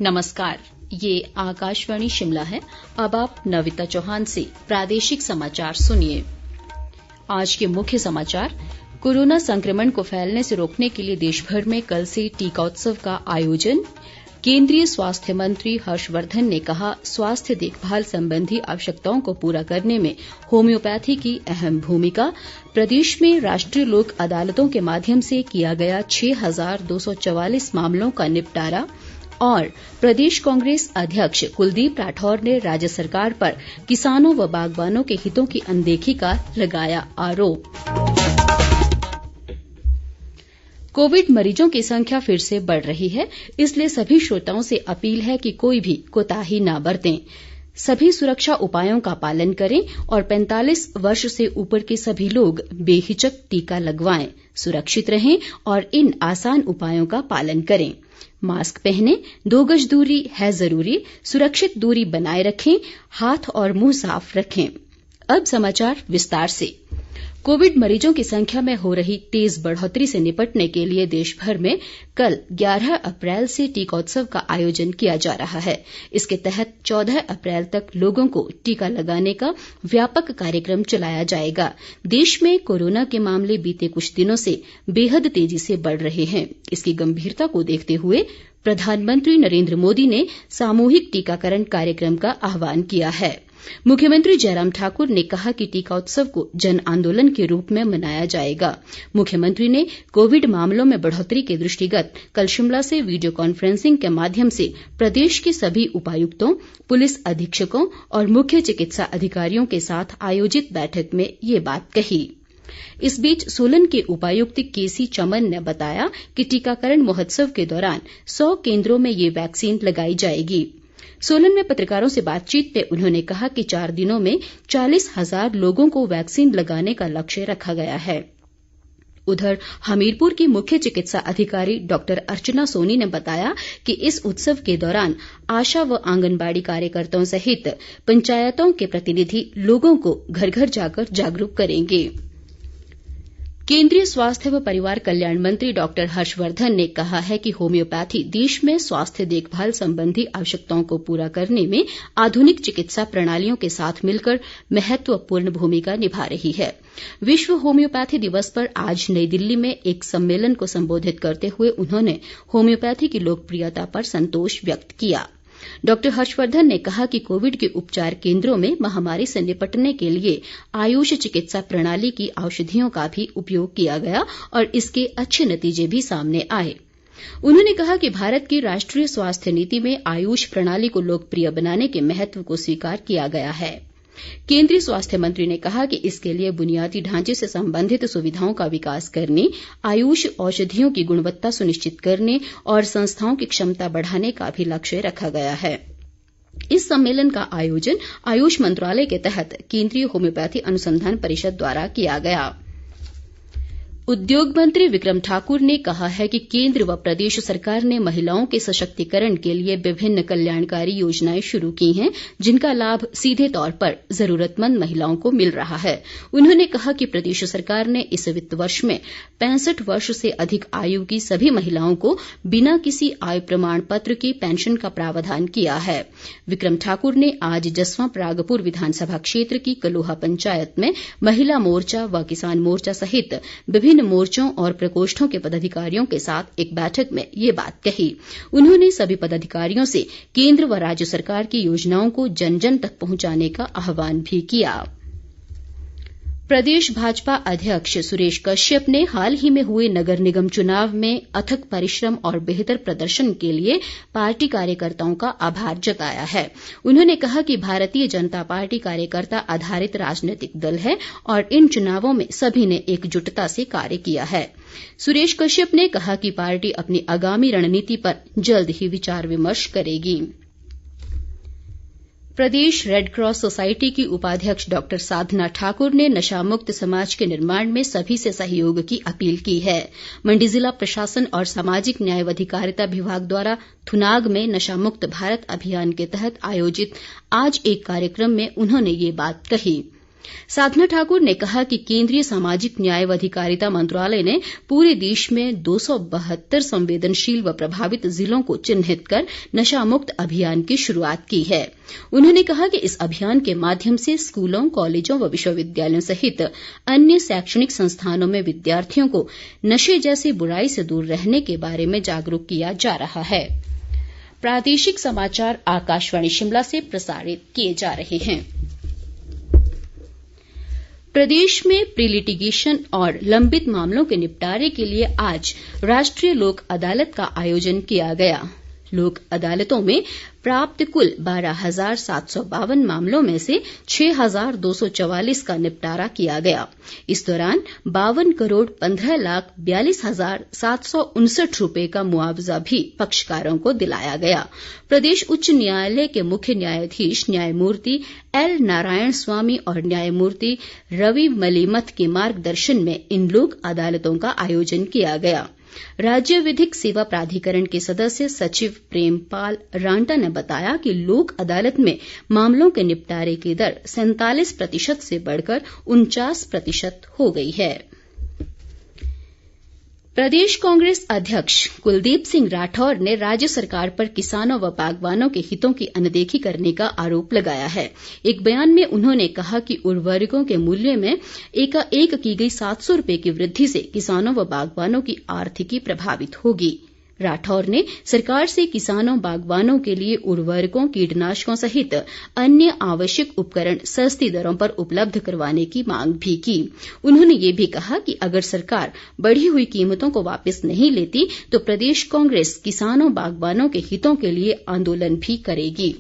नमस्कार, ये आकाशवाणी शिमला है। अब आप नविता चौहान से प्रादेशिक समाचार सुनिए। आज के मुख्य समाचार। कोरोना संक्रमण को फैलने से रोकने के लिए देशभर में कल से टीकात्सव का आयोजन। केंद्रीय स्वास्थ्य मंत्री हर्षवर्धन ने कहा, स्वास्थ्य देखभाल संबंधी आवश्यकताओं को पूरा करने में होम्योपैथी की अहम भूमिका। प्रदेश में राष्ट्रीय लोक अदालतों के माध्यम से किया गया 6,244 मामलों का निपटारा। और प्रदेश कांग्रेस अध्यक्ष कुलदीप राठौर ने राज्य सरकार पर किसानों व बागवानों के हितों की अनदेखी का लगाया आरोप। कोविड मरीजों की संख्या फिर से बढ़ रही है, इसलिए सभी श्रोताओं से अपील है कि कोई भी कोताही न बरतें। सभी सुरक्षा उपायों का पालन करें और 45 वर्ष से ऊपर के सभी लोग बेहिचक टीका लगवाएं। सुरक्षित रहें और इन आसान उपायों का पालन करें। मास्क पहनें, 2 गज दूरी है जरूरी, सुरक्षित दूरी बनाए रखें, हाथ और मुंह साफ रखें। अब समाचार विस्तार से। कोविड मरीजों की संख्या में हो रही तेज बढ़ोतरी से निपटने के लिए देशभर में कल 11 अप्रैल से टीकोत्सव का आयोजन किया जा रहा है। इसके तहत 14 अप्रैल तक लोगों को टीका लगाने का व्यापक कार्यक्रम चलाया जाएगा। देश में कोरोना के मामले बीते कुछ दिनों से बेहद तेजी से बढ़ रहे हैं। इसकी गंभीरता को देखते हुए प्रधानमंत्री नरेंद्र मोदी ने सामूहिक टीकाकरण कार्यक्रम का आह्वान किया है। मुख्यमंत्री जयराम ठाकुर ने कहा कि टीकात्सव को जन आंदोलन के रूप में मनाया जाएगा। मुख्यमंत्री ने कोविड मामलों में बढ़ोतरी के दृष्टिगत कल शिमला से वीडियो कॉन्फ्रेंसिंग के माध्यम से प्रदेश के सभी उपायुक्तों, पुलिस अधीक्षकों और मुख्य चिकित्सा अधिकारियों के साथ आयोजित बैठक में ये बात कही। इस बीच सोलन के उपायुक्त केसी चमन ने बताया कि टीकाकरण महोत्सव के दौरान 100 केंद्रों में ये वैक्सीन लगाई जाएगी। सोलन में पत्रकारों से बातचीत में उन्होंने कहा कि 4 दिनों में 40,000 लोगों को वैक्सीन लगाने का लक्ष्य रखा गया है। उधर हमीरपुर की मुख्य चिकित्सा अधिकारी डॉक्टर अर्चना सोनी ने बताया कि इस उत्सव के दौरान आशा व आंगनबाड़ी कार्यकर्ताओं सहित पंचायतों के प्रतिनिधि लोगों को घर घर जाकर जागरूक करेंगे। केंद्रीय स्वास्थ्य व परिवार कल्याण मंत्री डॉक्टर हर्षवर्धन ने कहा है कि होम्योपैथी देश में स्वास्थ्य देखभाल संबंधी आवश्यकताओं को पूरा करने में आधुनिक चिकित्सा प्रणालियों के साथ मिलकर महत्वपूर्ण भूमिका निभा रही है। विश्व होम्योपैथी दिवस पर आज नई दिल्ली में एक सम्मेलन को संबोधित करते हुए उन्होंने होम्योपैथी की लोकप्रियता पर संतोष व्यक्त किया। डॉक्टर हर्षवर्धन ने कहा कि कोविड के उपचार केंद्रों में महामारी से निपटने के लिए आयुष चिकित्सा प्रणाली की औषधियों का भी उपयोग किया गया और इसके अच्छे नतीजे भी सामने आए। उन्होंने कहा कि भारत की राष्ट्रीय स्वास्थ्य नीति में आयुष प्रणाली को लोकप्रिय बनाने के महत्व को स्वीकार किया गया है। केंद्रीय स्वास्थ्य मंत्री ने कहा कि इसके लिए बुनियादी ढांचे से संबंधित सुविधाओं का विकास करने, आयुष औषधियों की गुणवत्ता सुनिश्चित करने और संस्थाओं की क्षमता बढ़ाने का भी लक्ष्य रखा गया है। इस सम्मेलन का आयोजन आयुष मंत्रालय के तहत केंद्रीय होम्योपैथी अनुसंधान परिषद द्वारा किया गया। उद्योग मंत्री विक्रम ठाकुर ने कहा है कि केंद्र व प्रदेश सरकार ने महिलाओं के सशक्तिकरण के लिए विभिन्न कल्याणकारी योजनाएं शुरू की हैं, जिनका लाभ सीधे तौर पर जरूरतमंद महिलाओं को मिल रहा है। उन्होंने कहा कि प्रदेश सरकार ने इस वित्त वर्ष में 65 वर्ष से अधिक आयु की सभी महिलाओं को बिना किसी आय प्रमाण पत्र के पेंशन का प्रावधान किया है। विक्रम ठाकुर ने आज जसवां परागपुर विधानसभा क्षेत्र की कलोहा पंचायत में महिला मोर्चा व किसान मोर्चा सहित विभिन्न मोर्चों और प्रकोष्ठों के पदाधिकारियों के साथ एक बैठक में ये बात कही। उन्होंने सभी पदाधिकारियों से केंद्र व राज्य सरकार की योजनाओं को जन जन तक पहुंचाने का आह्वान भी किया। प्रदेश भाजपा अध्यक्ष सुरेश कश्यप ने हाल ही में हुए नगर निगम चुनाव में अथक परिश्रम और बेहतर प्रदर्शन के लिए पार्टी कार्यकर्ताओं का आभार जताया है। उन्होंने कहा कि भारतीय जनता पार्टी कार्यकर्ता आधारित राजनीतिक दल है और इन चुनावों में सभी ने एकजुटता से कार्य किया है। सुरेश कश्यप ने कहा कि पार्टी अपनी आगामी रणनीति पर जल्द ही विचार विमर्श करेगी। प्रदेश रेड क्रॉस सोसायटी की उपाध्यक्ष डॉक्टर साधना ठाकुर ने नशामुक्त समाज के निर्माण में सभी से सहयोग की अपील की है। मंडी जिला प्रशासन और सामाजिक न्याय व अधिकारिता विभाग द्वारा थुनाग में नशामुक्त भारत अभियान के तहत आयोजित आज एक कार्यक्रम में उन्होंने ये बात कही। साधना ठाकुर ने कहा कि केंद्रीय सामाजिक न्याय व अधिकारिता मंत्रालय ने पूरे देश में 272 संवेदनशील व प्रभावित जिलों को चिन्हित कर नशा मुक्त अभियान की शुरुआत की है। उन्होंने कहा कि इस अभियान के माध्यम से स्कूलों, कॉलेजों व विश्वविद्यालयों सहित अन्य शैक्षणिक संस्थानों में विद्यार्थियों को नशे जैसी बुराई से दूर रहने के बारे में जागरूक किया जा रहा है। प्रादेशिक समाचार आकाशवाणी शिमला से प्रसारित किए जा रहे हैं। प्रदेश में प्री लिटिगेशन और लंबित मामलों के निपटारे के लिए आज राष्ट्रीय लोक अदालत का आयोजन किया गया। लोक अदालतों में प्राप्त कुल 12,752 मामलों में से 6,244 का निपटारा किया गया। इस दौरान 52 करोड़ 15,42,759 रुपए का मुआवजा भी पक्षकारों को दिलाया गया। प्रदेश उच्च न्यायालय के मुख्य न्यायाधीश न्यायमूर्ति एल नारायण स्वामी और न्यायमूर्ति रवि मलीमथ के मार्गदर्शन में इन लोक अदालतों का आयोजन किया गया। राज्य विधिक सेवा प्राधिकरण के सदस्य सचिव प्रेमपाल रांटा ने बताया कि लोक अदालत में मामलों के निपटारे की दर 47% से बढ़कर 49% हो गई है। प्रदेश कांग्रेस अध्यक्ष कुलदीप सिंह राठौर ने राज्य सरकार पर किसानों व बागवानों के हितों की अनदेखी करने का आरोप लगाया है। एक बयान में उन्होंने कहा कि उर्वरकों के मूल्य में एकाएक की गई 700 रुपए की वृद्धि से किसानों व बागवानों की आर्थिकी प्रभावित होगी। राठौर ने सरकार से किसानों बागवानों के लिए उर्वरकों, कीटनाशकों सहित अन्य आवश्यक उपकरण सस्ती दरों पर उपलब्ध करवाने की मांग भी की। उन्होंने ये भी कहा कि अगर सरकार बढ़ी हुई कीमतों को वापस नहीं लेती तो प्रदेश कांग्रेस किसानों बागवानों के हितों के लिए आंदोलन भी करेगी।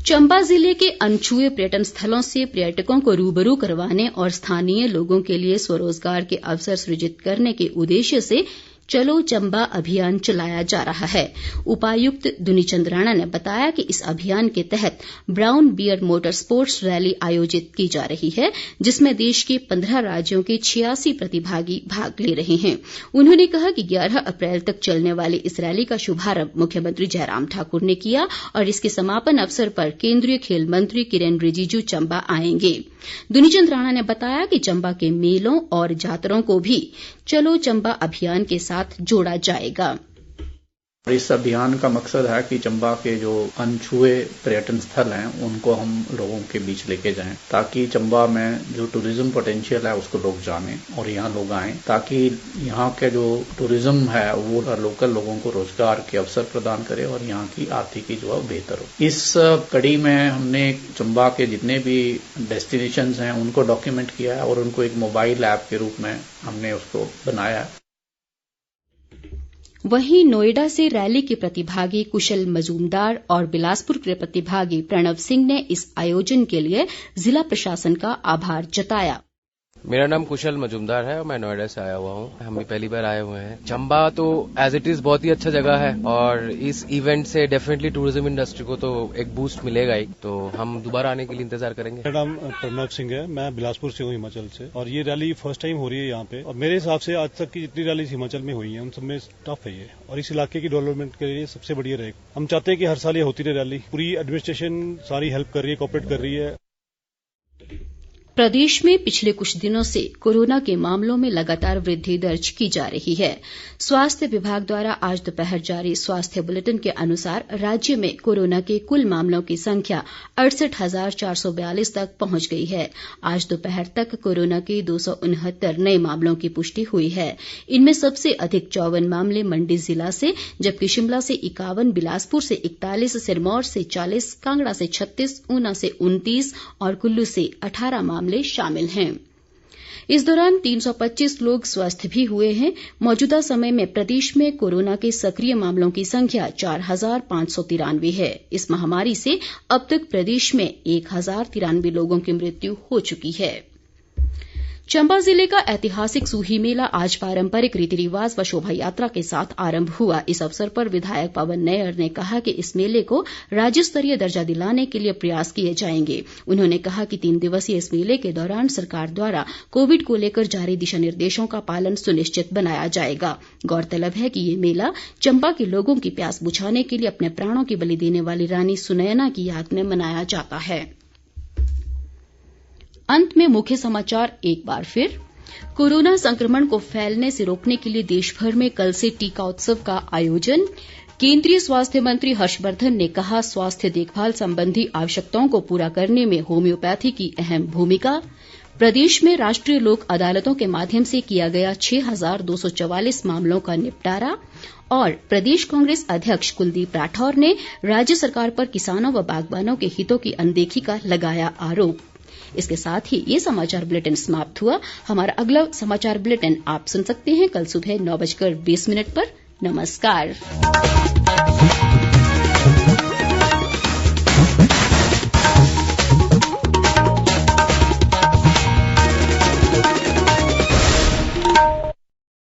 चंबा जिले के अनछुए पर्यटन स्थलों से पर्यटकों को रूबरू करवाने और स्थानीय लोगों के लिए स्वरोजगार के अवसर सृजित करने के उद्देश्य से चलो चंबा अभियान चलाया जा रहा है। उपायुक्त दुनीचंद राणा ने बताया कि इस अभियान के तहत brown bear motor sports rally आयोजित की जा रही है, जिसमें देश के 15 राज्यों के 86 प्रतिभागी भाग ले रहे हैं। उन्होंने कहा कि 11 अप्रैल तक चलने वाली इस रैली का शुभारंभ मुख्यमंत्री जयराम ठाकुर ने किया और इसके समापन अवसर पर केंद्रीय खेल मंत्री किरेन रिजिजू चंबा आएंगे। दुनीचंद राणा ने बताया कि चंबा के मेलों और जातरों को भी चलो चंबा अभियान के साथ जोड़ा जाएगा। इस अभियान का मकसद है कि चंबा के जो अनछुए पर्यटन स्थल हैं उनको हम लोगों के बीच लेके जाएं, ताकि चंबा में जो टूरिज्म पोटेंशियल है उसको लोग जानें और यहाँ लोग आएं, ताकि यहाँ के जो टूरिज्म है वो लोकल लोगों को रोजगार के अवसर प्रदान करे और यहाँ की आर्थिकी जो है बेहतर हो। इस कड़ी में हमने चंबा के जितने भी डेस्टिनेशंस हैं उनको डॉक्यूमेंट किया है और उनको एक मोबाइल ऐप के रूप में हमने उसको बनाया है। वहीं नोएडा से रैली के प्रतिभागी कुशल मजूमदार और बिलासपुर के प्रतिभागी प्रणव सिंह ने इस आयोजन के लिए जिला प्रशासन का आभार जताया। मेरा नाम कुशल मजूमदार है और मैं नोएडा से आया हुआ हूँ। हम भी पहली बार आए हुए हैं। चंबा तो एज इट इज बहुत ही अच्छा जगह है और इस इवेंट से डेफिनेटली टूरिज्म इंडस्ट्री को तो एक बूस्ट मिलेगा ही, तो हम दोबारा आने के लिए इंतजार करेंगे। मेरा नाम प्रणव सिंह है, मैं बिलासपुर से हूँ, हिमाचल से, और ये रैली फर्स्ट टाइम हो रही है यहाँ पे। और मेरे हिसाब से आज तक की जितनी रैली हिमाचल में हुई है उन सब में टफ है ये, और इस इलाके की डेवलपमेंट के लिए सबसे बढ़िया रहेगा। हम चाहते हैं कि हर साल ये होती रहे रैली। पूरी एडमिनिस्ट्रेशन सारी हेल्प कर रही है, कोऑपरेट कर रही है। प्रदेश में पिछले कुछ दिनों से कोरोना के मामलों में लगातार वृद्धि दर्ज की जा रही है। स्वास्थ्य विभाग द्वारा आज दोपहर जारी स्वास्थ्य बुलेटिन के अनुसार राज्य में कोरोना के कुल मामलों की संख्या 68,442 तक पहुंच गई है। आज दोपहर तक कोरोना के 269 नए मामलों की पुष्टि हुई है। इनमें सबसे अधिक 54 मामले मंडी जिला से, जबकि शिमला से 51, बिलासपुर से 41, सिरमौर से 40, कांगड़ा से 36, ऊना से 29 और कुल्लू से 18 मामले शामिल हैं। इस दौरान 325 लोग स्वस्थ भी हुए हैं। मौजूदा समय में प्रदेश में कोरोना के सक्रिय मामलों की संख्या 4,593 है। इस महामारी से अब तक प्रदेश में 1,093 लोगों की मृत्यु हो चुकी है। चंबा जिले का ऐतिहासिक सूही मेला आज पारंपरिक रीति रिवाज व शोभा यात्रा के साथ आरंभ हुआ। इस अवसर पर विधायक पवन नैयर ने कहा कि इस मेले को राज्य स्तरीय दर्जा दिलाने के लिए प्रयास किए जाएंगे। उन्होंने कहा कि 3 दिवसीय इस मेले के दौरान सरकार द्वारा कोविड को लेकर जारी दिशा निर्देशों का पालन सुनिश्चित बनाया जाएगा। गौरतलब है कि ये मेला चंबा के लोगों की प्यास बुझाने के लिए अपने प्राणों की बलि देने वाली रानी सुनयना की याद में मनाया जाता है। अंत में मुख्य समाचार एक बार फिर। कोरोना संक्रमण को फैलने से रोकने के लिए देश भर में कल से टीका उत्सव का आयोजन। केंद्रीय स्वास्थ्य मंत्री हर्षवर्धन ने कहा, स्वास्थ्य देखभाल संबंधी आवश्यकताओं को पूरा करने में होम्योपैथी की अहम भूमिका। प्रदेश में राष्ट्रीय लोक अदालतों के माध्यम से किया गया 6,244 मामलों का निपटारा। और प्रदेश कांग्रेस अध्यक्ष कुलदीप राठौर ने राज्य सरकार पर किसानों व बागबानों के हितों की अनदेखी का लगाया आरोप। इसके साथ ही ये समाचार बुलेटिन समाप्त हुआ। हमारा अगला समाचार बुलेटिन आप सुन सकते हैं कल सुबह 9:20 पर। नमस्कार।